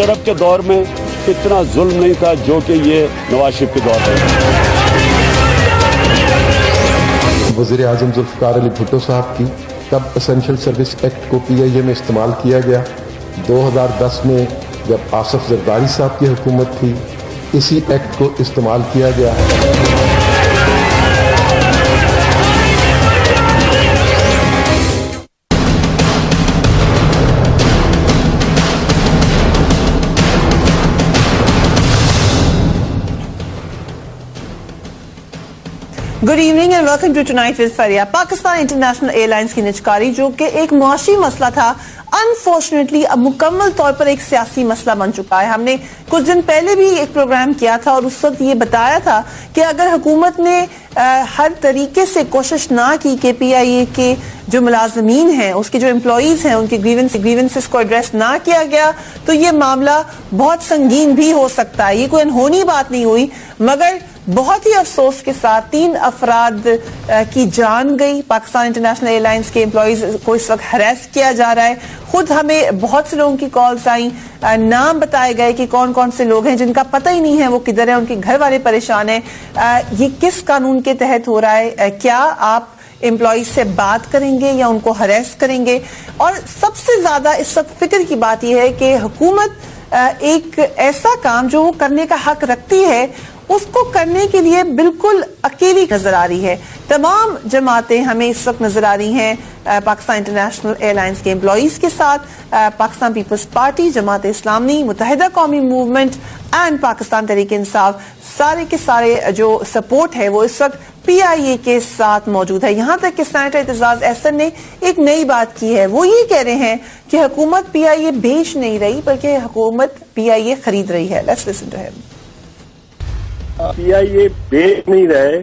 मुशर्रफ के दौर में इतना जुल्म नहीं था जो कि ये नवाज शरीफ के दौर में। वज़ीर आज़म ज़ुल्फ़िकार अली भुट्टो साहब की तब एसेंशियल सर्विस एक्ट को PIA में इस्तेमाल किया गया। 2010 में जब आसिफ ज़रदारी साहब की हुकूमत थी, इसी एक्ट को इस्तेमाल किया गया है। Good evening and welcome to tonight with Fariya. Pakistan international airlines की निजकारी, जो कि एक मुआशी मसला था, अनफॉर्चुनेटली अब मुकम्मल तौर पर एक सियासी मसला बन चुका है। हमने कुछ दिन पहले भी एक प्रोग्राम किया था और उस वक्त ये बताया था कि अगर हुकूमत ने हर तरीके से कोशिश ना की कि PIA के जो मुलाजमीन हैं, उसके जो एम्प्लॉइज हैं, उनके ग्रीवेंसेस को एड्रेस ना किया गया तो ये मामला बहुत संगीन भी हो सकता है। ये कोई अनहोनी बात नहीं हुई, मगर बहुत ही अफसोस के साथ 3 अफराद की जान गई। पाकिस्तान इंटरनेशनल एयरलाइंस के एम्प्लॉइज को इस वक्त हरास किया जा रहा है। खुद हमें बहुत से लोगों की कॉल्स आई, नाम बताए गए कि कौन कौन से लोग हैं जिनका पता ही नहीं है वो किधर है, उनके घर वाले परेशान हैं। ये किस कानून के तहत हो रहा है? क्या आप एम्प्लॉइज से बात करेंगे या उनको हरास करेंगे? और सबसे ज्यादा इस वक्त फिक्र की बात यह है कि हुकूमत एक ऐसा काम जो वो करने का हक रखती है उसको करने के लिए बिल्कुल अकेली नजर आ रही है। तमाम जमातें हमें इस वक्त नजर आ रही हैं पाकिस्तान इंटरनेशनल एयरलाइंस के एम्प्लॉइज के साथ। पाकिस्तान पीपल्स पार्टी, जमात इस्लामी, मुत्तहिदा कौमी मूवमेंट एंड पाकिस्तान तहरीक इंसाफ, सारे के सारे जो सपोर्ट है वो इस वक्त PIA के साथ मौजूद है। यहां तक कि सेनेटर एतजाज अहसन ने एक नई बात की है। वो ये कह रहे हैं कि हुकूमत PIA बेच नहीं रही बल्कि हुकूमत PIA खरीद रही है। Let's listen to him. PIA बेच नहीं रहे,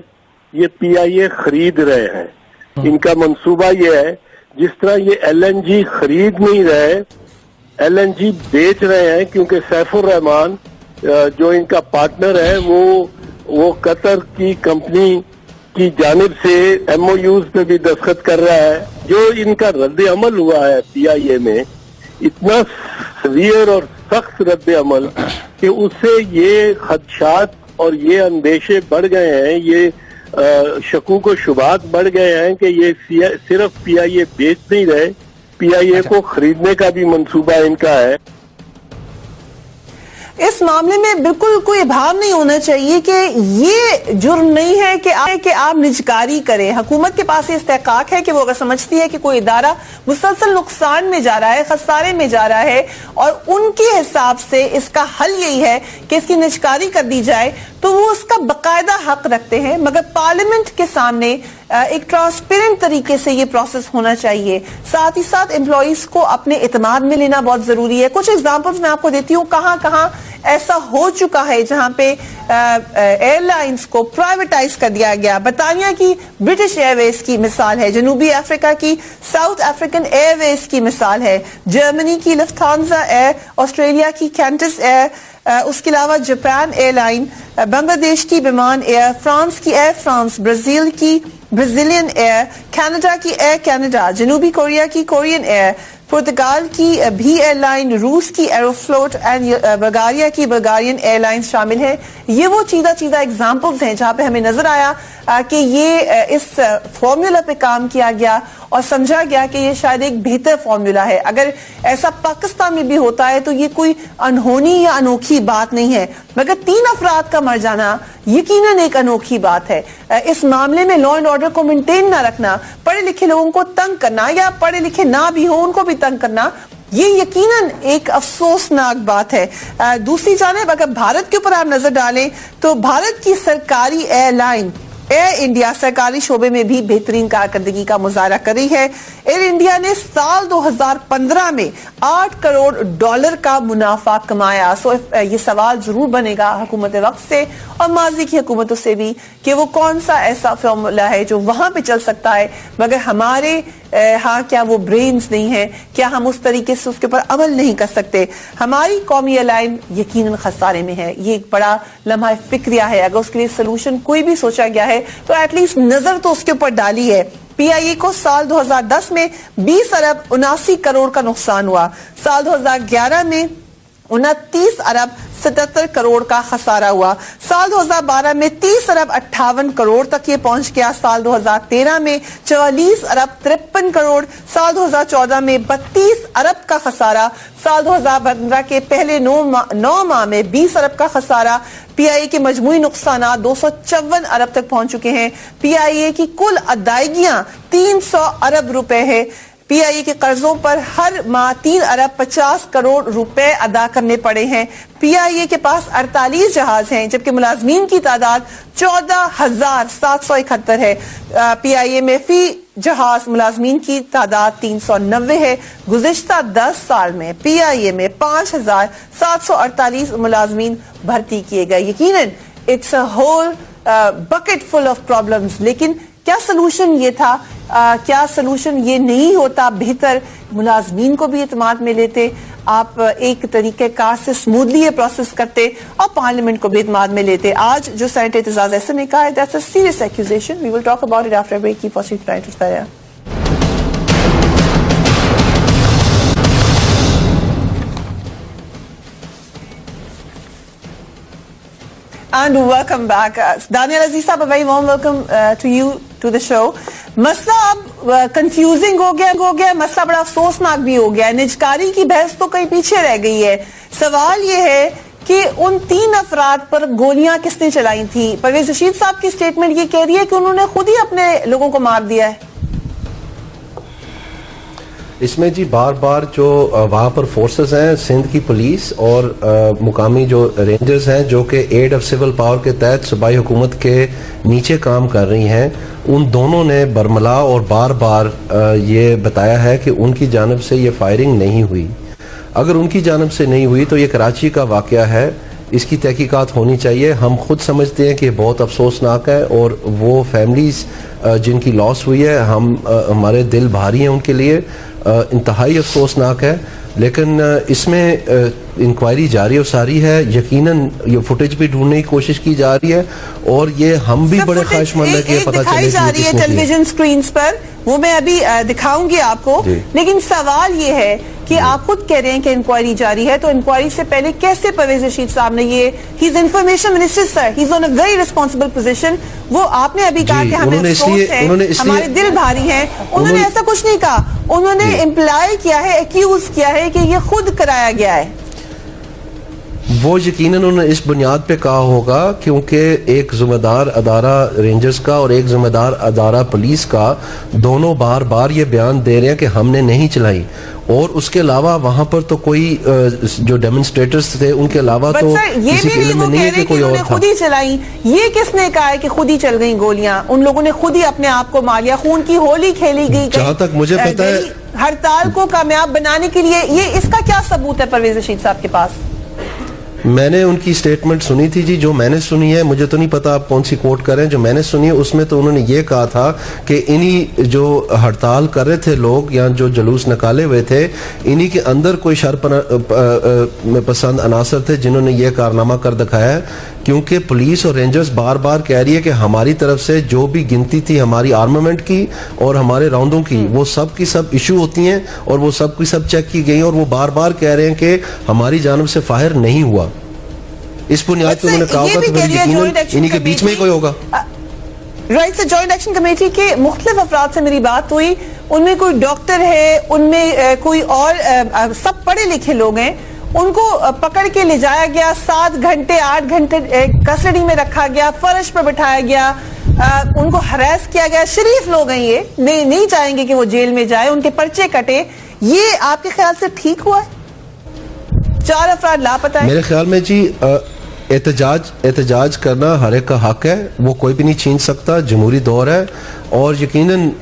ये PIA खरीद रहे हैं। इनका मंसूबा ये है, जिस तरह ये LNG खरीद नहीं रहे, LNG बेच रहे हैं, क्योंकि सैफुर रहमान जो इनका पार्टनर है वो कतर की कंपनी की जानिब से MOUs पे भी दस्तखत कर रहा है। जो इनका रद्द अमल हुआ है PIA में, इतना सवीयर और सख्त रद्द अमल कि उससे ये खदशात और ये अंदेशे बढ़ गए हैं, ये शकूक व शुबात बढ़ गए हैं कि ये सिर्फ PIA बेच नहीं रहे, PIA को खरीदने का भी मंसूबा इनका है। इस मामले में बिल्कुल कोई भाव नहीं होना चाहिए कि ये जुर्म नहीं है कि आप निजकारी करें। हुकूमत के पास ये इस्तेकाक है कि वो अगर समझती है कि कोई इदारा मुसलसल नुकसान में जा रहा है, खसारे में जा रहा है और उनके हिसाब से इसका हल यही है कि इसकी निजकारी कर दी जाए, तो वो उसका बाकायदा हक रखते हैं। मगर पार्लियामेंट के सामने एक ट्रांसपेरेंट तरीके से ये प्रोसेस होना चाहिए। साथ ही साथ एम्प्लॉइज को अपने इत्मीनान में लेना बहुत जरूरी है। कुछ एग्जांपल्स मैं आपको देती हूँ कहां कहां ऐसा हो चुका है जहां पे एयरलाइंस को प्राइवेटाइज कर दिया गया। बरतानिया की ब्रिटिश एयरवेज की मिसाल है, जनूबी अफ्रीका की साउथ अफ्रीकन एयरवेज की मिसाल है, जर्मनी की लुफ्थांसा एयर, ऑस्ट्रेलिया की कैंटस एयर, उसके अलावा जापान एयरलाइन, बांग्लादेश की विमान एयर, फ्रांस की एयर फ्रांस, ब्राजील की ब्राजीलियन एयर, कनाडा की एयर कनाडा, जनूबी कोरिया की कोरियन एयर, पुर्तगाल की भी एयरलाइन, रूस की एरोफ्लोट एंड बल्गारिया की बल्गारियन एयरलाइन शामिल है। ये वो चीदा एग्जांपल्स हैं जहां पे हमें नजर आया कि ये इस फॉर्मूला पे काम किया गया और समझा गया कि ये शायद एक बेहतर फॉर्मूला है। अगर ऐसा पाकिस्तान में भी होता है तो ये कोई अनहोनी या अनोखी बात नहीं है, मगर 3 अफराद का मर जाना यकीनन एक अनोखी बात है। इस मामले में लॉ एंड ऑर्डर को मेंटेन ना रखना, पढ़े लिखे लोगों को तंग करना या पढ़े लिखे ना भी हो उनको भी तंग करना, ये यकीनन एक अफसोसनाक बात है। दूसरी जानिब अगर भारत के ऊपर आप नजर डालें तो भारत की सरकारी एयरलाइन एयर इंडिया सरकारी शोबे में भी बेहतरीन कारकर्दगी का मुजाहरा कर रही है। एयर इंडिया ने साल 2015 में $8 करोड़ का मुनाफा कमाया। सो ये सवाल जरूर बनेगा हुकूमत वक्त से और माजी की हुकूमतों से भी कि वो कौन सा ऐसा फॉर्मूला है जो वहां पे चल सकता है, मगर हमारे हाँ क्या वो ब्रेन्स नहीं है, क्या हम उस तरीके से उसके ऊपर अमल नहीं कर सकते। हमारी कौमी एयरलाइन यकीनन खसारे में है, ये एक बड़ा लम्हा फिक्रिया है। अगर उसके लिए सोल्यूशन कोई भी सोचा गया है तो एटलीस्ट नजर तो उसके ऊपर डाली है। PIA को साल 2010 में 20 अरब 79 करोड़ का नुकसान हुआ, साल 2011 में 29 अरब 77 करोड़ का खसारा हुआ। साल 2012 में 30 अरब 58 करोड़ तक ये पहुंच गया। साल 2013 में 44 अरब 53 करोड़। साल 2014 में 32 अरब का खसारा। साल 2015 के पहले 9 माह में 20 अरब का खसारा। पीआईए के मजमूई नुकसान 254 अरब तक पहुंच चुके हैं। पीआईए की कुल अदायगियां 300 अरब रुपए है। पीआईए के कर्जों पर हर माह 3 अरब 50 करोड़ रुपए अदा करने पड़े हैं। पीआईए के पास 48 जहाज हैं, जबकि मुलाजमीन की तादाद 14,771 है। पीआईए में फी जहाज मुलाजमीन की तादाद 390 है। गुज़िश्ता 10 साल में पीआईए में 5,748 मुलाजमीन भर्ती किए गए। यकीनन it's a whole bucket full of problems, लेकिन क्या सलूशन ये था? क्या सलूशन ये नहीं होता बेहतर मुलाजमीन को भी एतमाद में लेते, आप एक तरीके कार से स्मूथली ये प्रोसेस करते और पार्लियामेंट को भी एतमाद में लेते? आज जो सेनेटर एतजाज अहसन ने कहा है, that's a serious accusation. We will talk about it after break. Keep watching tonight with Fariya. And welcome back. Daniel Aziz साहब, a very warm welcome to you to the show. मसला अब कंफ्यूजिंग हो गया, मसला बड़ा अफसोसनाक भी हो गया। निजकारी की बहस तो कहीं पीछे रह गई है। सवाल ये है कि उन 3 अफराद पर गोलियां किसने चलाई थी? परवेज रशीद साहब की स्टेटमेंट ये कह रही है कि उन्होंने खुद ही अपने लोगों को मार दिया है। इसमें जी बार बार जो वहाँ पर फोर्सेस हैं, सिंध की पुलिस और मुकामी जो रेंजर्स हैं, जो कि एड ऑफ सिविल पावर के तहत सूबाई हुकूमत के नीचे काम कर रही हैं, उन दोनों ने बरमला और बार बार ये बताया है कि उनकी जानिब से ये फायरिंग नहीं हुई। अगर उनकी जानिब से नहीं हुई तो ये कराची का वाक़या है, इसकी तहकीकात होनी चाहिए। हम खुद समझते हैं कि बहुत अफसोसनाक है और वो फैमिलीज जिनकी लॉस हुई है, हमारे दिल भारी हैं उनके लिए, इंतहाई अफसोसनाक है। लेकिन इसमें इंक्वायरी जारी और सारी है। यकीनन ये फुटेज भी ढूंढने की कोशिश की जा रही है और ये हम भी बड़े ख्वाहिशमंद है कि ये पता चले जा रही है टेलीविजन स्क्रीन पर, वो मैं अभी दिखाऊंगी आपको। लेकिन सवाल ये है कि आप खुद कह रहे हैं कि इंक्वायरी जारी है, तो इंक्वायरी से पहले कैसे परवेज रशीद साहब ने ये, he is information minister sir, he is on a very responsible position, वो आपने अभी कहा कि हमें अफसोस है, हमारे दिल भारी हैं, उन्होंने ऐसा कुछ नहीं कहा। उन्होंने इम्प्लाई किया है, एक्यूज किया है कि ये खुद कराया गया है। वो यकीनन उन्होंने इस बुनियाद पे कहा होगा क्योंकि एक जिम्मेदार अदारा रेंजर्स का और एक जिम्मेदार अदारा पुलिस का दोनों बार बार ये बयान दे रहे हैं कि हमने नहीं चलाई, और उसके अलावा वहां पर तो कोई जो डेमोन्स्ट्रेटर्स थे उनके अलावा तो किसी के इल्म में नहीं है कि कोई और था। खुद ही चलाई, ये किसने कहा है कि खुद ही चल गई गोलियां? उन लोगों ने खुद ही अपने आप को मार लिया, खून की होली खेली गई। जहां तक मुझे पता है हड़ताल को कामयाब बनाने के लिए, ये इसका क्या सबूत है परवेज रशीद साहब के पास? मैंने उनकी स्टेटमेंट सुनी थी जी, जो मैंने सुनी है, मुझे तो नहीं पता आप कौन सी कोट कर रहे हैं, जो मैंने सुनी है उसमें तो उन्होंने ये कहा था कि इन्हीं जो हड़ताल कर रहे थे लोग या जो जुलूस निकाले हुए थे, इन्हीं के अंदर कोई पसंद अनासर थे जिन्होंने ये कारनामा कर दिखाया है। क्योंकि पुलिस और रेंजर्स बार बार कह रही है कि हमारी तरफ से जो भी गिनती थी हमारी आर्मामेंट की और हमारे राउंडों की, वो सब की सब इशू होती हैं और वो सब की सब चेक की गई, और वो बार बार कह रहे हैं कि हमारी जानिब से फायर नहीं हुआ। इस बुनियाद पर उन्होंने कहा होगा तो फिर यकीनन इन्हीं के बीच में ही कोई होगा। राइट से जॉइंट एक्शन कमेटी के मुख्तलिफ अफराद से मेरी बात हुई, उनमें कोई डॉक्टर है, उनमें कोई और सब पढ़े लिखे लोग हैं, उनको पकड़ के ले जाया गया, 7 घंटे 8 घंटे कस्टडी में रखा गया, फर्श पर बिठाया गया, उनको हरास किया गया। शरीफ लोग हैं ये, नहीं चाहेंगे कि वो जेल में जाए, उनके पर्चे कटे। ये आपके ख्याल से ठीक हुआ है? 4 अफराद लापता है। मेरे ख्याल में जी एहतजाज करना हर एक का हक है, वो कोई भी नहीं छीन सकता, जमहूरी दौर है, और यकीनन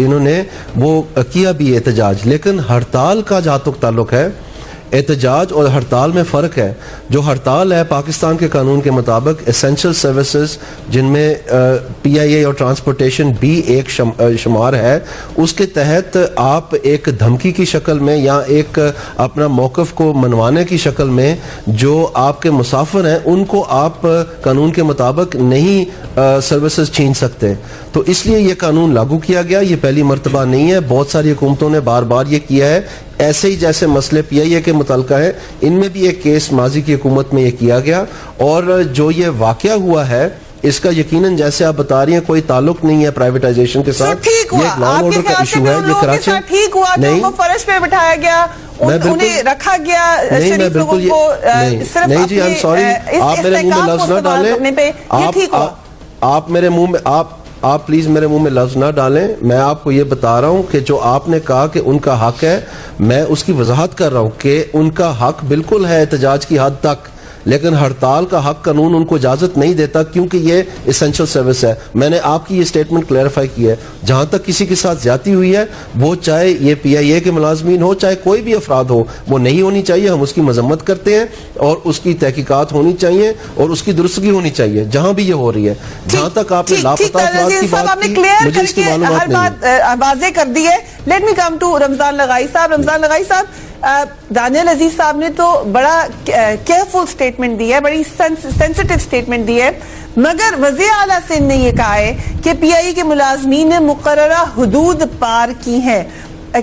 इन्होंने वो किया भी एहतजाज। लेकिन हड़ताल का जहाँ तक ताल्लुक है, एहतजाज और हड़ताल में फ़र्क है। जो हड़ताल है पाकिस्तान के कानून के मुताबिक एसेंशियल सर्विसेज, जिनमें पीआईए और ट्रांसपोर्टेशन भी एक शुमार है, उसके तहत आप एक धमकी की शक्ल में या एक अपना मौक़िफ़ को मनवाने की शक्ल में जो आपके मुसाफिर हैं उनको आप कानून के मुताबिक नहीं सर्विसेज छीन सकते। तो इसलिए ये कानून लागू किया गया, ये पहली मर्तबा नहीं है, बहुत सारी हुकूमतों ने बार बार ये किया है। ऐसे ही जैसे मसले PIA के मुताल्लिक है, इनमें भी एक केस माजी की हुकूमत में ये किया गया, और जो ये वाकया हुआ है इसका यकीनन जैसे आप बता रही हैं कोई ताल्लुक नहीं है प्राइवेटाइजेशन के साथ। ठीक हुआ, ये लॉ एंड ऑर्डर का इशू है। ये कराची ठीक हुआ कि उनको फर्श पे बिठाया गया, उन्हें रखा गया, नहीं मैं बिल्कुल नहीं जी, आई एम सॉरी, आप मेरे मुंह में लफ्ज ना डालें, आप मेरे मुंह में आप प्लीज मेरे मुंह में लफ्ज ना डालें। मैं आपको ये बता रहा हूं कि जो आपने कहा कि उनका हक है, मैं उसकी वजाहत कर रहा हूं कि उनका हक बिल्कुल है एहतजाज की हद तक, लेकिन हड़ताल का हक कानून उनको इजाजत नहीं देता क्योंकि ये एसेंशियल सर्विस है। मैंने आपकी ये स्टेटमेंट क्लैरिफाई की है। जहां तक किसी के साथ ज्यादती हुई है, वो चाहे ये PIA के मुलाजमीन हो चाहे कोई भी अफराद हो, वो नहीं होनी चाहिए। हम उसकी मजम्मत करते हैं और उसकी तहकीकात होनी चाहिए और उसकी दुरुस्तगी होनी चाहिए जहां भी ये हो रही है। जहां तक आपने लापता अफराद की बात की, मुझे इसकी मालूमात नहीं वाज़ेह कर दी है। Let me come to Ramzan Lagai साहब। रमजान लगाई साहब, दानियल अजीज साहब ने तो बड़ा केयरफुल स्टेटमेंट दी है, बड़ी सेंसिटिव स्टेटमेंट दी है, मगर वज़ीर आला सिंध ने यह कहा है कि PIA के मुलाजमीन ने मुकर्ररा हुदूद पार की हैं।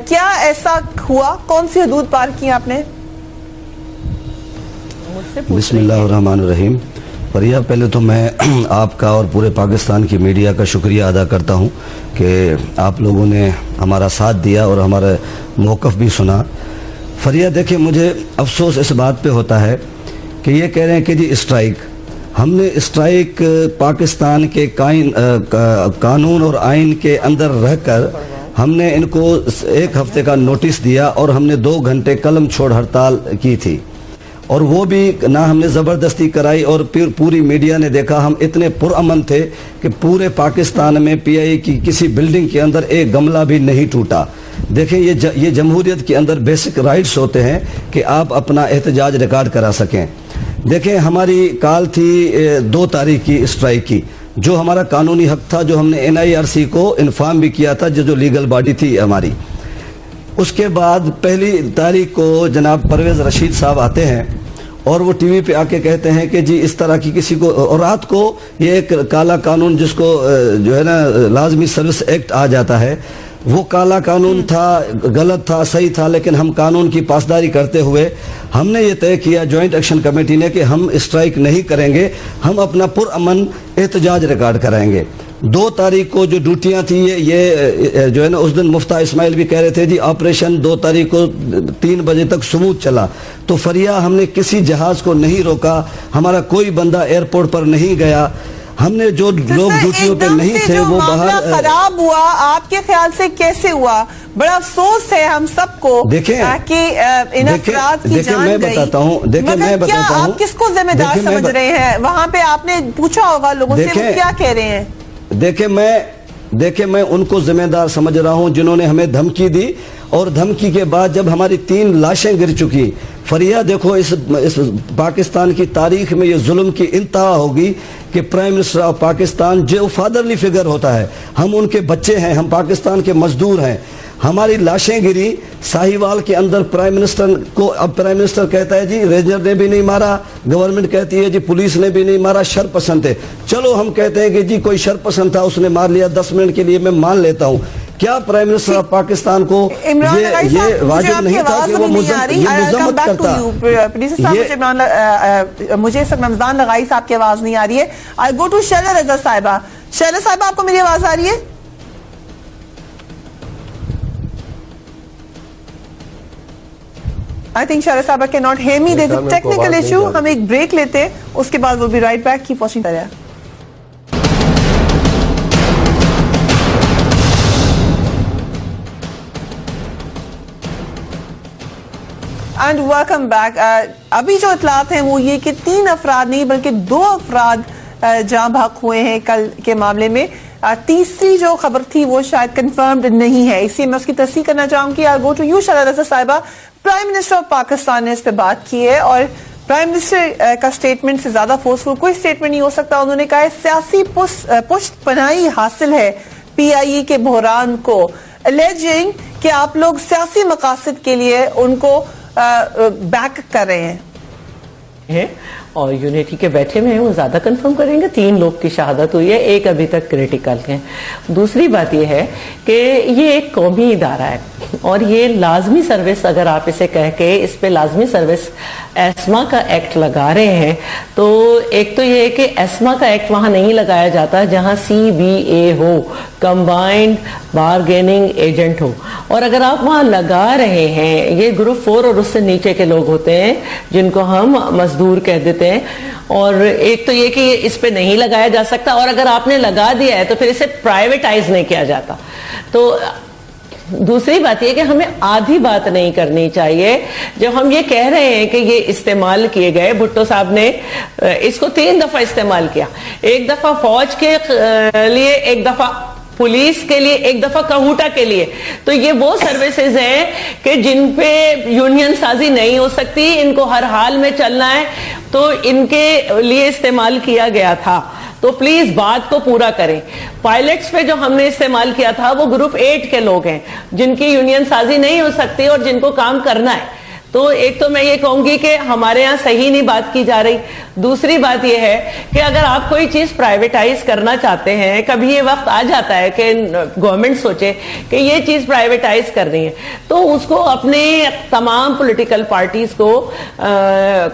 क्या ऐसा हुआ? कौन सी हुदूद पार की आपने? बिस्मिल्लाहिर्रहमानिर्रहीम। फरिया, पहले तो मैं आपका और पूरे पाकिस्तान की मीडिया का शुक्रिया अदा करता हूं कि आप लोगों ने हमारा साथ दिया और हमारा मौक़िफ़ भी सुना। फरिया, देखिए, मुझे अफसोस इस बात पे होता है कि ये कह रहे हैं कि जी स्ट्राइक, हमने स्ट्राइक पाकिस्तान के कानून और आइन के अंदर रहकर हमने इनको 1 हफ्ते का नोटिस दिया और हमने 2 घंटे कलम छोड़ हड़ताल की थी, और वो भी ना हमने ज़बरदस्ती कराई। और फिर पूरी मीडिया ने देखा, हम इतने पुरअमन थे कि पूरे पाकिस्तान में PIA की किसी बिल्डिंग के अंदर एक गमला भी नहीं टूटा। देखें, ये जमहूरियत के अंदर बेसिक राइट्स होते हैं कि आप अपना एहतजाज रिकॉर्ड करा सकें। देखें, हमारी कॉल थी 2 तारीख की स्ट्राइक की, जो हमारा कानूनी हक था, जो हमने NIRC को इन्फॉर्म भी किया था, जो लीगल बॉडी थी हमारी। उसके बाद 1 तारीख को जनाब परवेज़ रशीद साहब आते हैं और वो TV पे आके कहते हैं कि जी इस तरह की किसी को, और रात को ये एक काला कानून जिसको जो है ना लाजमी सर्विस एक्ट आ जाता है, वो काला कानून था, गलत था, सही था, लेकिन हम कानून की पासदारी करते हुए हमने ये तय किया जॉइंट एक्शन कमेटी ने कि हम स्ट्राइक नहीं करेंगे, हम अपना पुरअमन एहतजाज रिकॉर्ड कराएंगे। 2 तारीख को जो ड्यूटियां थी, ये जो है ना, उस दिन मुफ्ता इस्माइल भी कह रहे थे जी ऑपरेशन 2 तारीख को 3 बजे तक स्मूथ चला। तो फरिया, हमने किसी जहाज को नहीं रोका, हमारा कोई बंदा एयरपोर्ट पर नहीं गया, हमने जो लोग ड्यूटियों पे नहीं थे वो बाहर। खराब हुआ, आपके ख्याल से कैसे हुआ? बड़ा अफसोस है हम सबको। देखें, मैं बताता हूँ, आप किसको जिम्मेदार समझ रहे हैं? वहाँ पे आपने पूछा होगा लोगों से, वो क्या कह रहे हैं? देखिए, मैं उनको जिम्मेदार समझ रहा हूं जिन्होंने हमें धमकी दी, और धमकी के बाद जब हमारी 3 लाशें गिर चुकी। फरिया, देखो, इस पाकिस्तान की तारीख में ये जुल्म की इंतहा होगी कि प्राइम मिनिस्टर ऑफ पाकिस्तान जो फादरली फिगर होता है, हम उनके बच्चे हैं, हम पाकिस्तान के मजदूर हैं, हमारी लाशें गिरी साहिवाल के अंदर प्राइम मिनिस्टर को। अब प्राइम मिनिस्टर कहता है जी रेंजर ने भी नहीं मारा, गवर्नमेंट कहती है जी पुलिस ने भी नहीं मारा, शरपसंद थे। चलो हम कहते हैं कि जी कोई शरपसंद था, उसने मार लिया 10 मिनट के लिए, मैं मान लेता हूं। क्या प्राइम मिनिस्टर ऑफ पाकिस्तान को ये वाजिब नहीं था कि वो मुजम्मत करता? मुझे रमजान लगाई साहब की आवाज नहीं आ रही है। आई गो टू शैला रजा साहिबा। शैला साहिबा, आपको मेरी आवाज आ रही है? आई थिंक शैला साहिबा can not hear me, there is a technical issue. हम एक ब्रेक लेते हैं, उसके बाद will be right back. Keep watching. And welcome back. अभी जो इतलात हैं वो ये कि 3 अफराद नहीं बल्कि 2 अफराद जाँ बहक हुए हैं कल के मामले में। तीसरी जो खबर थी वो शायद कंफर्म्ड नहीं है, इसलिए मैं उसकी तस्दीक करना चाहूंगी। आई गो टू यू शैला रज़ा साहिबा। प्राइम मिनिस्टर ऑफ पाकिस्तान ने इस पर बात की है और प्राइम मिनिस्टर का स्टेटमेंट से ज्यादा फोर्सफुल कोई स्टेटमेंट नहीं हो सकता। उन्होंने कहा है सियासी पुष्टपनाही हासिल है PIA के बहरान को, एलिजिंग कि आप लोग सियासी मकासद के लिए उनको बैक कर रहे हैं। और यूनिटी के बैठे में हैं वो ज्यादा कंफर्म करेंगे। 3 लोग की शहादत हुई है, 1 अभी तक क्रिटिकल है। दूसरी बात ये है कि ये एक कौमी इदारा है और ये लाजमी सर्विस, अगर आप इसे कह के इस पे लाजमी सर्विस एस्मा का एक्ट लगा रहे हैं, तो एक तो ये है कि एस्मा का एक्ट वहां नहीं लगाया जाता जहां CBA हो, कंबाइंड बारगेनिंग एजेंट हो। और अगर आप वहां लगा रहे हैं, ये ग्रुप 4 और उससे नीचे के लोग होते हैं जिनको हम मजदूर कह देते हैं, और एक तो ये कि इस पे नहीं लगाया जा सकता, और अगर आपने लगा दिया है तो फिर इसे प्राइवेटाइज नहीं किया जाता। तो दूसरी बात यह कि हमें आधी बात नहीं करनी चाहिए। जब हम ये कह रहे हैं कि ये इस्तेमाल किए गए, भुट्टो साहब ने इसको 3 दफा इस्तेमाल किया, 1 दफा फौज के लिए, 1 दफा पुलिस के लिए, 1 दफा कहूटा के लिए। तो ये वो सर्विसेज हैं कि जिन पे यूनियन साजी नहीं हो सकती, इनको हर हाल में चलना है, तो इनके लिए इस्तेमाल किया गया था। तो प्लीज बात को पूरा करें। पायलट्स पे जो हमने इस्तेमाल किया था वो ग्रुप 8 के लोग हैं जिनकी यूनियन साजी नहीं हो सकती और जिनको काम करना है। तो एक तो मैं ये कहूंगी कि हमारे यहाँ सही नहीं बात की जा रही। दूसरी बात ये है कि अगर आप कोई चीज प्राइवेटाइज करना चाहते हैं, कभी ये वक्त आ जाता है कि गवर्नमेंट सोचे कि ये चीज प्राइवेटाइज करनी है, तो उसको अपने तमाम पॉलिटिकल पार्टीज को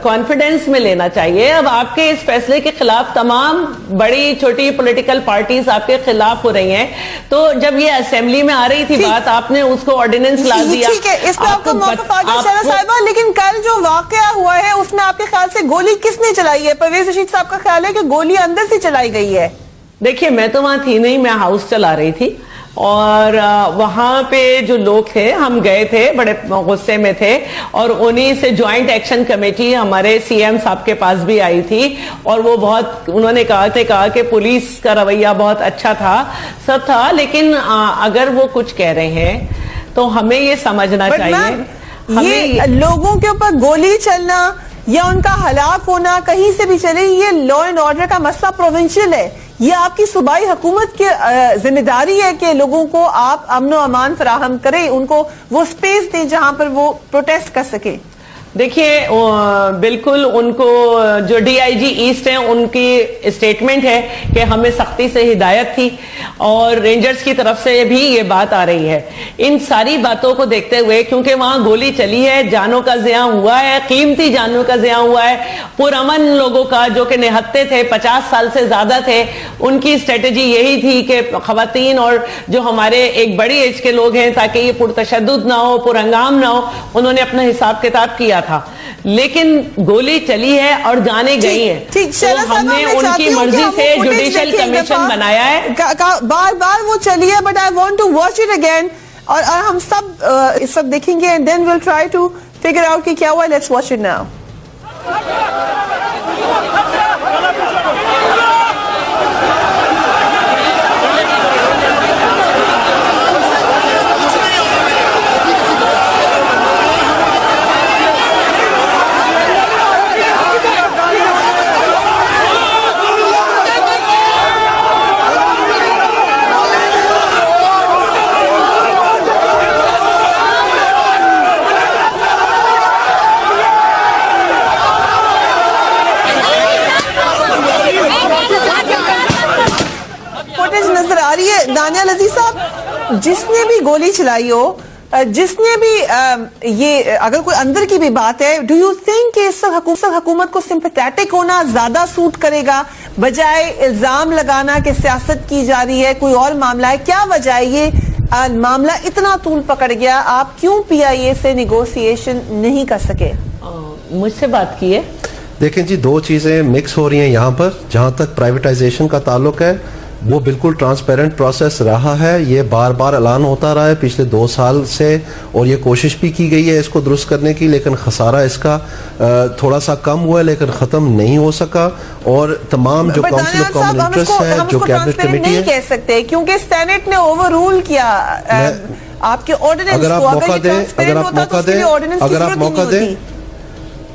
कॉन्फिडेंस में लेना चाहिए। अब आपके इस फैसले के खिलाफ तमाम बड़ी छोटी पॉलिटिकल पार्टीज आपके खिलाफ हो रही हैं, तो जब ये असेंबली में आ रही थी बात, आपने उसको ऑर्डिनेंस ला दिया। ठीक है, इस पे आपका मौक़िफ़ आ गया शहनाज साहिबा, लेकिन कल जो वाकया हुआ है उसमें आपके ख्याल से गोली किसने चलाई है? परवेज रशीद साहब का ख्याल है कि गोली अंदर से चलाई गई है। देखिए, मैं तो वहां थी नहीं, मैं हाउस चला रही थी और वहां पे जो लोग थे, हम गए थे, बड़े गुस्से में थे, और उन्हीं से ज्वाइंट एक्शन कमेटी हमारे CM साहब के पास भी आई थी और वो बहुत, उन्होंने कहा कि पुलिस का रवैया बहुत अच्छा था, सब था, लेकिन अगर वो कुछ कह रहे हैं तो हमें ये समझना चाहिए, ये लोगों के ऊपर गोली चलना या उनका हलाक होना कहीं से भी चले, ये लॉ एंड ऑर्डर का मसला प्रोविंशियल है। ये आपकी सूबाई हुकूमत की जिम्मेदारी है कि लोगों को आप अमन और अमान फराहम करें, उनको वो स्पेस दें जहां पर वो प्रोटेस्ट कर सके। देखिए, बिल्कुल उनको, जो DIG ईस्ट हैं, उनकी स्टेटमेंट है कि हमें सख्ती से हिदायत थी और रेंजर्स की तरफ से भी ये बात आ रही है। इन सारी बातों को देखते हुए, क्योंकि वहां गोली चली है, जानों का ज़िया हुआ है, कीमती जानों का ज़िया हुआ है, पुरअमन लोगों का जो कि निहत्ते थे, 50 साल से ज्यादा थे, उनकी स्ट्रेटेजी यही थी कि खवातीन और जो हमारे एक बड़ी एज के लोग हैं, ताकि ये पुरतशद्दुद ना हो, पुरहंगाम ना हो, उन्होंने अपना हिसाब किताब किया था। लेकिन गोली चली है और जाने गई है, तो हमने उनकी मर्जी से जुडिशियल कमीशन बनाया है। बार बार वो चली है, but I want to watch it again, और हम सब देखेंगे and then will try to figure out कि क्या हुआ। Let's watch it now. Daniyal Aziz sahab, जिसने भी गोली चलाई हो, जिसने भी ये, अगर कोई अंदर की भी बात है, डू यू थिंक कि सब हुकूमत को सिंपैथेटिक होना ज्यादा सूट करेगा बजाय इल्जाम लगाना कि सियासत की जा रही है, कोई और मामला है? क्या वजह है ये मामला इतना तूल पकड़ गया? आप क्यों PIA से निगोशिएशन नहीं कर सके? मुझसे बात की है। देखें जी, 2 चीजें मिक्स हो रही हैं यहाँ पर। जहां तक प्राइवेटाइजेशन का ताल्लुक है, वो बिल्कुल ट्रांसपेरेंट प्रोसेस रहा है, ये बार बार ऐलान होता रहा है पिछले 2 साल से, और ये कोशिश भी की गई है इसको दुरुस्त करने की, लेकिन खसारा इसका थोड़ा सा कम हुआ है, लेकिन खत्म नहीं हो सका। और तमाम जो काउंसिल ऑफ कॉमन इंटरेस्ट है, जो कैबिनेट कमेटी है, नहीं कह सकते क्योंकि सेनेट ने ओवर रूल किया आपके ऑर्डिनेंस को। अगर आप मौका दें,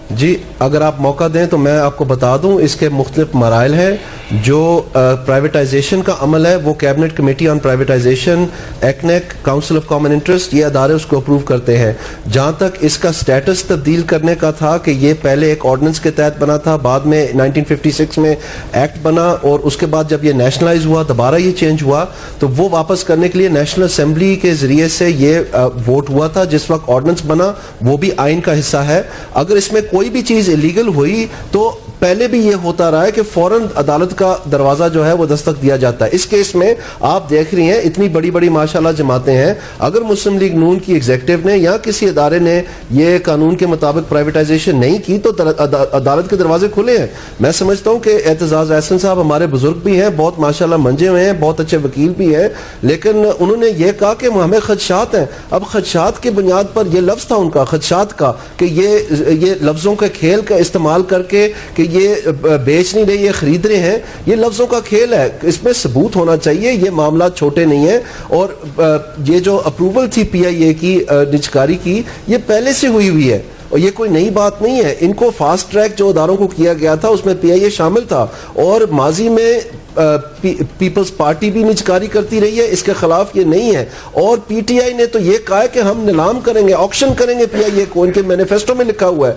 जी, अगर आप मौका दें तो मैं आपको बता दूं, इसके मुख्तलिफ मराइल हैं। जो प्राइवेटाइजेशन का अमल है वो कैबिनेट कमेटी ऑन प्राइवेटाइजेशन, एक्नेक, काउंसिल ऑफ कॉमन इंटरेस्ट, ये अदारे उसको अप्रूव करते हैं। जहां तक इसका स्टेटस तब्दील करने का था कि ये पहले एक ऑर्डिनेंस के तहत बना था, बाद में 1956 में एक्ट बना, और उसके बाद जब ये नेशनलाइज हुआ दोबारा ये चेंज हुआ, तो वो वापस करने के लिए नेशनल असेंबली के जरिए से ये वोट हुआ था। जिस वक्त ऑर्डिनेंस बना वो भी आइन का हिस्सा है। अगर इसमें कोई भी चीज इलीगल हुई तो पहले भी ये होता रहा है कि फौरन अदालत का दरवाजा जो है वो दस्तक दिया जाता है। इस केस में आप देख रही हैं इतनी बड़ी बड़ी माशाल्लाह जमातें हैं, अगर मुस्लिम लीग नून की एग्जीक्यूटिव ने या किसी अदारे ने ये कानून के मुताबिक प्राइवेटाइजेशन नहीं की तो अदालत के दरवाजे खुले हैं। मैं समझता हूं कि एतजाज एहसन साहब हमारे बुजुर्ग भी हैं, बहुत माशाल्लाह मंजे हुए हैं, बहुत अच्छे वकील भी हैं, लेकिन उन्होंने ये कहा कि हमें खदशात हैं। अब खदशात की बुनियाद पर यह लफ्ज था उनका, खदशात का, कि ये लफ्जों के खेल का इस्तेमाल करके कि ये बेच नहीं रहे, ये खरीद रहे हैं, ये लफ्जों का खेल है। इसमें सबूत होना चाहिए, ये मामला छोटे नहीं है। और ये जो अप्रूवल थी PIA की निजकारी की, ये पहले से हुई है और ये कोई नई बात नहीं है। इनको फास्ट ट्रैक जो अदारों को किया गया था उसमें PIA शामिल था, और माजी में पीपल्स पार्टी भी निजकारी करती रही है, इसके खिलाफ ये नहीं है। और PTI ने तो ये कहा है कि हम नीलाम करेंगे, ऑक्शन करेंगे PIA को, इनके मैनिफेस्टो में लिखा हुआ है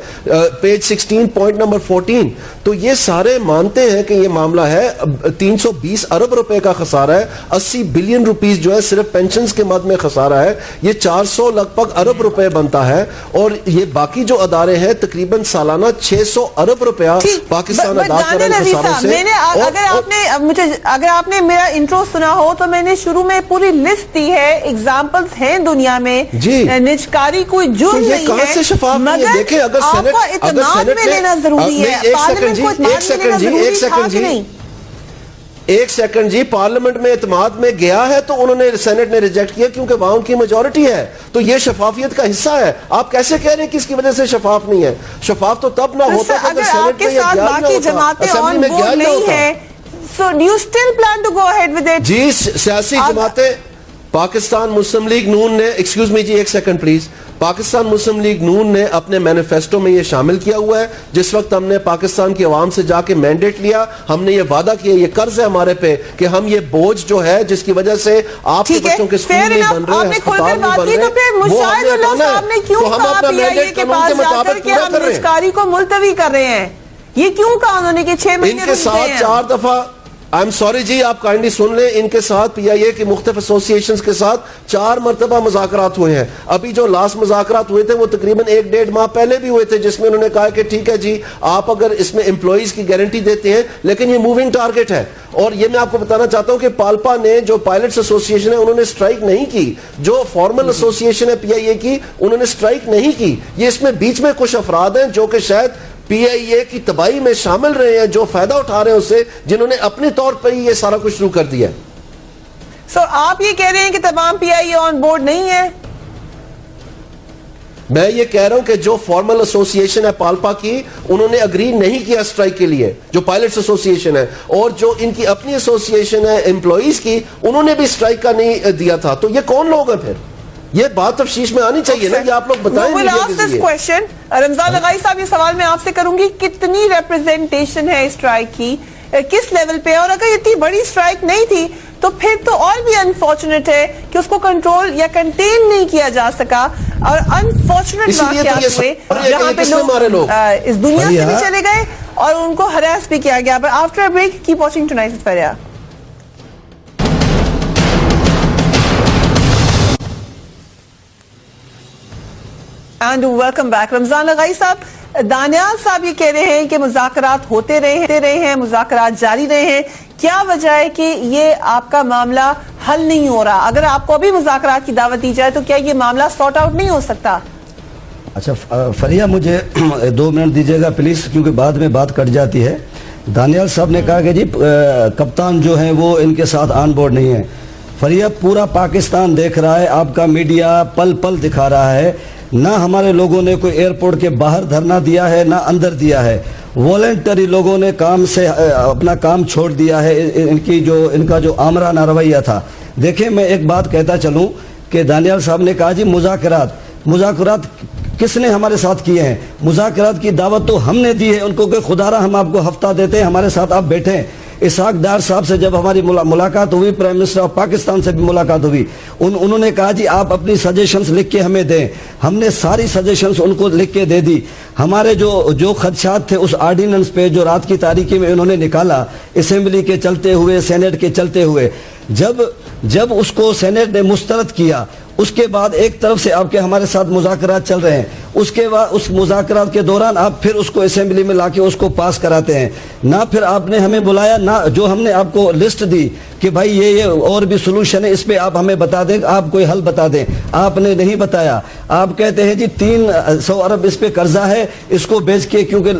पेज 16 पॉइंट नंबर 14। तो ये सारे मानते हैं कि ये मामला है। 320 अरब रुपए का खसारा है, 80 बिलियन रुपीस जो है सिर्फ पेंशन के मद में खसारा है, ये 400 लगभग अरब रुपए बनता है। और ये बाकी जो अदारे हैं तकरीबन सालाना 600 अरब रुपया पाकिस्तान अदा कर रहे हैं। अगर आपने मेरा इंट्रो सुना हो तो मैंने शुरू में पूरी लिस्ट दी है, एग्जाम्पल्स हैं दुनिया में, निजकारी कोई जुर्म नहीं है, मगर देखें, अगर आपको इत्मीनान में लेना जरूरी है। पार्लियामेंट को इत्मीनान में लेना जरूरी था कि नहीं? एक सेकंड जी, पार्लियामेंट में इत्मीनान में गया है तो उन्होंने, सेनेट ने रिजेक्ट किया क्योंकि वहां उनकी मेजॉरिटी है, तो ये शफाफियत का हिस्सा है। आप कैसे कह रहे हैं कि इसकी वजह से शफाफ नहीं है? शफाफ तो तब ना होता अगर आपके साथ बाकी जमातें ऑन बोर्ड नहीं है, so do you still plan to go ahead with it? जी, सियासी जमातें, पाकिस्तान मुस्लिम लीग नून ने, एक्सक्यूज मी जी एक सेकंड प्लीज, पाकिस्तान मुस्लिम लीग नून ने अपने मैनिफेस्टो में ये शामिल किया हुआ है। जिस वक्त हमने पाकिस्तान की आवाम से जाके मैंडेट लिया, हमने ये वादा किया, ये कर्ज है हमारे पे कि हम ये बोझ जो है जिसकी वजह से आपके बच्चों के स्कूल नहीं बन रहे, अस्पताल नहीं बन रहे, वो हमने हटाना है। तो हम अपना मैंडेट कानून के मुताबिक पूरा कर रहे हैं। निजकारी को मुलतवी कर रहे हैं, ये क्यों कहा उन्होंने कि 6 महीने इनके साथ 4 दफा, आई एम सॉरी जी, आप काइंडली सुन लें, इनके साथ PIA के मुख्तलिफ एसोसिएशन के साथ 4 मरतबा मुज़ाकरात हुए हैं। अभी जो लास्ट मुज़ाकरात हुए थे वो तकरीबन 1-1.5 माह पहले भी हुए थे, जिसमें उन्होंने कहा कि ठीक है जी, आप अगर इसमें एम्प्लॉइज की गारंटी देते हैं, लेकिन ये मूविंग टारगेट है। और ये मैं आपको बताना चाहता हूं कि पाल्पा ने, जो पायलट्स एसोसिएशन है, उन्होंने स्ट्राइक नहीं की। जो फॉर्मल एसोसिएशन है PIA की, उन्होंने स्ट्राइक नहीं की। ये इसमें बीच में कुछ अफराद हैं जो कि शायद PIA की तबाही में शामिल रहे हैं, जो फायदा उठा रहे हैं उससे, जिन्होंने अपने तौर पर ही ये सारा कुछ शुरू कर दिया। सो आप ये कह रहे हैं कि तमाम PIA ऑन बोर्ड नहीं है? मैं ये कह रहा हूं कि जो फॉर्मल एसोसिएशन है पाल्पा की, उन्होंने अग्री नहीं किया स्ट्राइक के लिए, जो पायलट्स एसोसिएशन है, और जो इनकी अपनी एसोसिएशन है एम्प्लॉइज की, उन्होंने भी स्ट्राइक का नहीं दिया था। तो ये कौन लोग हैं फिर? ये बात तफ्तीश में आनी चाहिए ना, ये आप लोग बताएं। क्वेश्चन रमजान लगाई साहब, ये सवाल मैं आपसे करूंगी, कितनी रिप्रेजेंटेशन है स्ट्राइक की, किस लेवल पे? और अगर इतनी बड़ी स्ट्राइक नहीं थी तो फिर तो और भी अनफॉर्चुनेट है कि उसको कंट्रोल या कंटेन नहीं किया जा सका। और अनफॉर्चुनेट वाकयात हुए जहां पे लोग इस दुनिया से भी चले गए और उनको हरास भी किया गया। But after a break, keep watching tonight's Fariya. And welcome back. Ramzan Lagai साहब, दानियाल साहब ये कह रहे हैं कि मुज़ाकरात होते रहे हैं, मुज़ाकरात जारी रहे हैं, क्या वजह है कि ये आपका मामला हल नहीं हो रहा? अगर आपको अभी मुज़ाकरात की दावत दी जाए तो क्या ये मामला सॉर्ट आउट नहीं हो सकता? अच्छा फरिया, मुझे 2 मिनट दीजिएगा प्लीज, क्योंकि बाद में बात कट जाती है। दानियाल साहब ने कहा कि जी कप्तान जो है वो इनके साथ ऑन बोर्ड नहीं है। फरिया, पूरा पाकिस्तान देख रहा है, आपका मीडिया पल पल दिखा रहा है, ना हमारे लोगों ने कोई एयरपोर्ट के बाहर धरना दिया है ना अंदर दिया है। वॉलंटरी लोगों ने काम से अपना काम छोड़ दिया है। इनका जो आमराना रवैया था। देखिए, मैं एक बात कहता चलूं कि दानियाल साहब ने कहा जी मुज़ाकरात किसने हमारे साथ किए हैं? मुज़ाकरात की दावत तो हमने दी है उनको कि खुदारा हम आपको हफ्ता देते हैं, हमारे साथ आप बैठें। इसहाक डार साहब से जब हमारी मुलाकात हुई, प्राइम मिनिस्टर ऑफ पाकिस्तान से भी मुलाकात हुई, उन्होंने कहा जी आप अपनी सजेशंस लिख के हमें दें। हमने सारी सजेशंस उनको लिख के दे दी। हमारे जो खदशात थे उस आर्डिनेंस पे जो रात की तारीकी में उन्होंने निकाला, असेंबली के चलते हुए, सेनेट के चलते हुए, जब उसको सेनेट ने मुस्तरद किया, उसके बाद एक तरफ से आपके हमारे साथ मुज़ाकरात चल रहे हैं, उसके बाद उस मुज़ाकरात के दौरान आप फिर उसको असेंबली में लाके उसको पास कराते हैं। ना फिर आपने हमें बुलाया, ना जो हमने आपको लिस्ट दी कि भाई ये और भी सोल्यूशन है, इस पे आप हमें बता दें, आप कोई हल बता दें, आपने नहीं बताया। आप कहते हैं जी 300 अरब इस पे कर्जा है, इसको बेच के, क्योंकि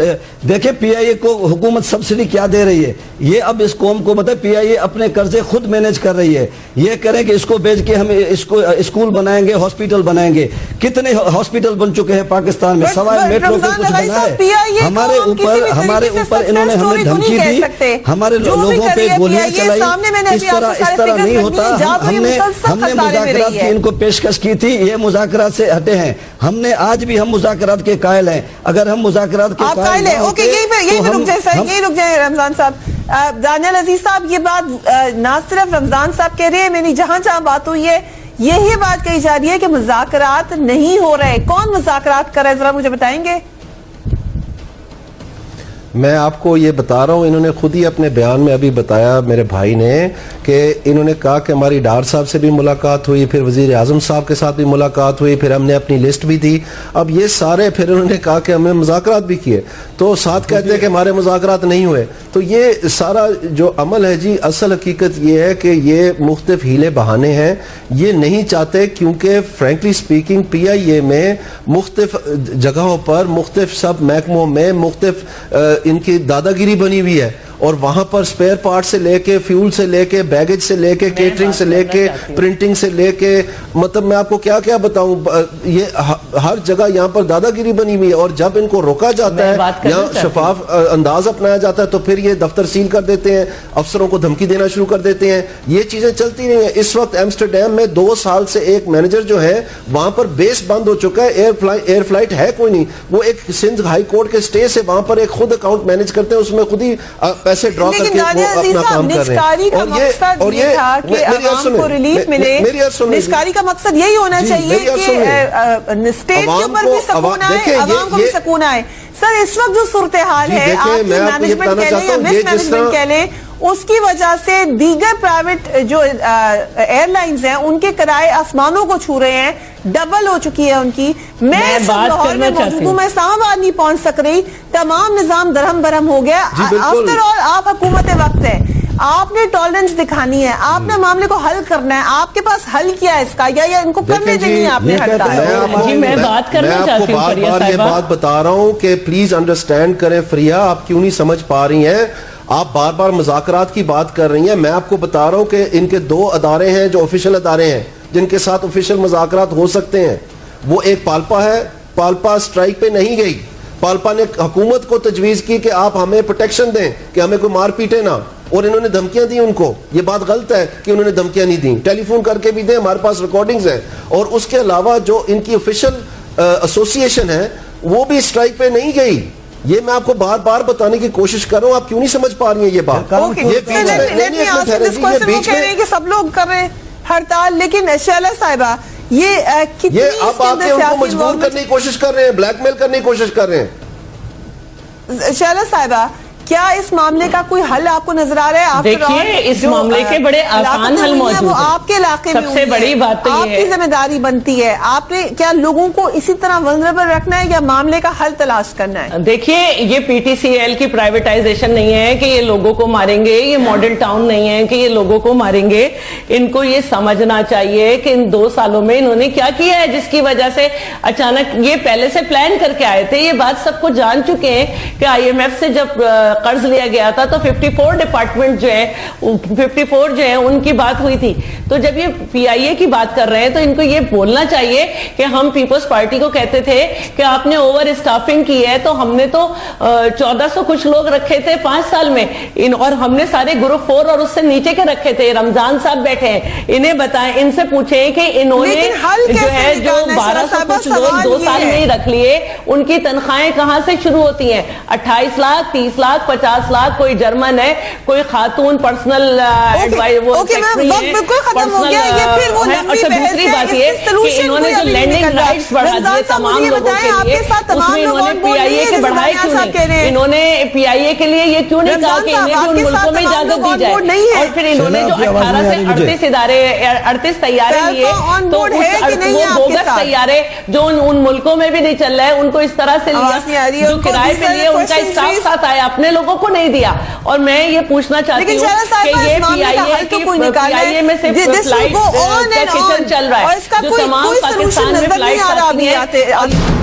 देखें PIA को हुकूमत सब्सिडी क्या दे रही है, ये अब इस कौम को बताए PIA अपने कर्जे खुद मैनेज कर रही है। ये करें कि इसको बेच के हम इसको स्कूल बनाएंगे, हॉस्पिटल बनाएंगे। कितने हॉस्पिटल बन चुके हैं पाकिस्तान में, सवाए मेट्रो के कुछ बना है? हमारे ऊपर इन्होंने हमें धमकी दी, हमारे लोगों पे गोलियां चलाई। इस तरह नहीं होता। हमने मुज़ाकरात की इनको पेशकश की थी, ये मुज़ाकरात से हटे हैं। हमने आज भी हम मुज़ाकरात के कायल हैं। अगर हम मुज़ाकरात के कायल हैं, ओके, यही रुक जाए रमजान साहब। दानियल अजीज साहब, ये बात ना सिर्फ रमजान साहब कह रहे हैं, मेरी जहां जहां बात हुई है यही बात कही जा रही है कि मुज़ाकरात नहीं हो रहे। कौन मुज़ाकरात कर रहा है, जरा मुझे बताएंगे? मैं आपको ये बता रहा हूँ, इन्होंने खुद ही अपने बयान में अभी बताया मेरे भाई ने कि इन्होंने कहा कि हमारी डार साहब से भी मुलाकात हुई, फिर वजीर आजम साहब के साथ भी मुलाकात हुई, फिर हमने अपनी लिस्ट भी दी। अब ये सारे फिर उन्होंने कहा कि हमें मुज़ाकरात भी किए, तो साथ कहते हैं कि हमारे मुज़ाकरात नहीं हुए। तो ये सारा जो अमल है जी, असल हकीकत ये है कि ये मुख्तलिफ हीले बहाने हैं। ये नहीं चाहते, क्योंकि फ्रेंकली स्पीकिंग PIA में मुख्तलिफ जगहों पर, मुख्तलिफ सब महकमों में मुख्तलिफ इनकी दादागिरी बनी हुई है, और वहां पर स्पेयर पार्ट से लेके, फ्यूल से लेके, बैगेज से लेके, केटरिंग से लेके, प्रिंटिंग से लेके, मतलब मैं आपको क्या क्या बताऊं, ये हर जगह यहाँ पर दादागिरी बनी हुई है। और जब इनको रोका जाता है, यहाँ शफाफ अंदाज अपनाया जाता है, तो फिर ये दफ्तर सील कर देते हैं, अफसरों को धमकी देना शुरू कर देते हैं। ये चीजें चलती रही हैं। इस वक्त एम्स्टरडैम में 2 साल से एक मैनेजर जो है, वहां पर बेस बंद हो चुका है, एयर फ्लाइट है कोई नहीं। वो एक सिंध हाई कोर्ट के स्टे से वहां पर एक खुद अकाउंट मैनेज करते हैं, उसमें खुद ही पैसे ड्रॉ करके वो अपना काम कर रहे हैं। और ये आपको रिलीफ मिले, निष्कारी का मकसद यही होना चाहिए कि स्टेट के ऊपर भी सुकून आए, अवाम को भी सुकून आए। सर, इस वक्त जो सूरत हाल है, आपकी मैनेजमेंट कह लें या मिसमैनेजमेंट कह लें, उसकी वजह से दीगर प्राइवेट जो एयरलाइंस हैं उनके किराए आसमानों को छू रहे हैं, डबल हो चुकी है उनकी। मैं लाहौर में मौजूद हूं, मैं इस्लामाबाद नहीं पहुंच सक रही, तमाम निजाम दरहम बरहम हो गया। आफ्टर ऑल आप हुकूमत वक्त है, आपने टॉलरेंस दिखानी है, आपने मामले को हल करना है। आपके पास हल किया है इसका, या इनको करने देनी है आपने हड़ताल? मैं बात करना चाहती हूं, ये बात बता रहा हूं कि प्लीज अंडरस्टैंड करें। फरिया, आप क्यों नहीं समझ पा रही हैं? आप बार बार मुज़ाकरात की बात कर रही हैं। मैं आपको बता रहा हूं कि इनके 2 अदारे हैं जो ऑफिशियल अदारे हैं, जिनके साथ ऑफिशियल मुज़ाकरात हो सकते हैं। वो एक पाल्पा है, पाल्पा स्ट्राइक पे नहीं गई। पाल्पा ने हुकूमत को तजवीज़ की कि आप हमें प्रोटेक्शन दें, कि हमें कोई मार पीटे ना, और इन्होंने धमकियां दी उनको। ये बात गलत है कि उन्होंने धमकियां नहीं दी, टेलीफोन करके भी दें, हमारे पास रिकॉर्डिंग्स हैं। और उसके अलावा जो इनकी ऑफिशियल एसोसिएशन है, वो भी स्ट्राइक पे नहीं गई। ये मैं आपको बार बार बताने की कोशिश कर रहा हूं, आप क्यों नहीं समझ पा रही हैं ये बात? ये बीच में सब लोग कर रहे हैं हड़ताल, लेकिन शैला साहिबा ये अब आके उनको मजबूर करने की कोशिश कर रहे हैं, ब्लैकमेल करने की कोशिश कर रहे हैं। शैला साहिबा, क्या इस मामले का कोई हल आपको नजर आ रहा है? देखिए, इस मामले के बड़े आसान हल मौजूद हैं। वो आपके इलाके में सबसे बड़ी बात तो ये है, आपकी जिम्मेदारी बनती है। आपने क्या लोगों को इसी तरह वल्नरेबल रखना है या मामले का हल तलाश करना है? देखिए, ये PTCL की प्राइवेटाइजेशन नहीं है कि ये लोगों को मारेंगे, ये मॉडल टाउन नहीं है कि ये लोगों को मारेंगे। इनको ये समझना चाहिए कि इन 2 सालों में इन्होंने क्या किया है, जिसकी वजह से अचानक ये पहले से प्लान करके आए थे। ये बात सबको जान चुके हैं कि IMF से जब कर्ज लिया गया था, तो 54 डिपार्टमेंट जो है 54 जो है उनकी बात हुई थी। तो जब ये पीआईए की बात कर रहे हैं तो इनको ये बोलना चाहिए कि हम पीपल्स पार्टी को कहते थे कि आपने ओवर स्टाफिंग की है, तो हमने तो 1400 कुछ लोग रखे थे 5 साल में और हमने सारे ग्रुप 4 और उससे नीचे के रखे थे। रमजान साहब बैठे हैं, इन्हें बताएं, इनसे पूछें कि इन्होंने जो है जो 1200 कुछ लोग 2 साल में ही रख लिए, उनकी तनख्वाहें कहां से शुरू होती हैं? 28 लाख, 30 लाख, 50 लाख। कोई जर्मन है, कोई खातून पर्सनल बिल्कुल खत्म हो गया ये, फिर वो लंबी बहस है। दूसरी बात ये कि इन्होंने जो लैंडिंग राइट्स बढ़ा दिए तमाम लोगों के लिए, उसमें इन्होंने पीआईए के बढ़ाए क्यों नहीं? इन्होंने पीआईए के लिए ये क्यों नहीं कहा कि इन्हें जो उन मुल्कों में इजाजत दी जाए? और फिर इन्होंने जो 18 से 38 इदारे 38 तैयारे लिए, तो वो बोगस तैयारे जो उन मुल्कों में भी नहीं चल रहा है, उनको इस तरह से लिया, जो किराए पे लिए उनका स्टाफ साथ आया, अपने लोगों को नहीं दिया। और मैं ये पूछना चाहती हूँ कि ये पीआईए में सिर्फ फ्लाइट का किचन चल रहा है, जो तमाम पाकिस्तान में फ्लाइट आती है।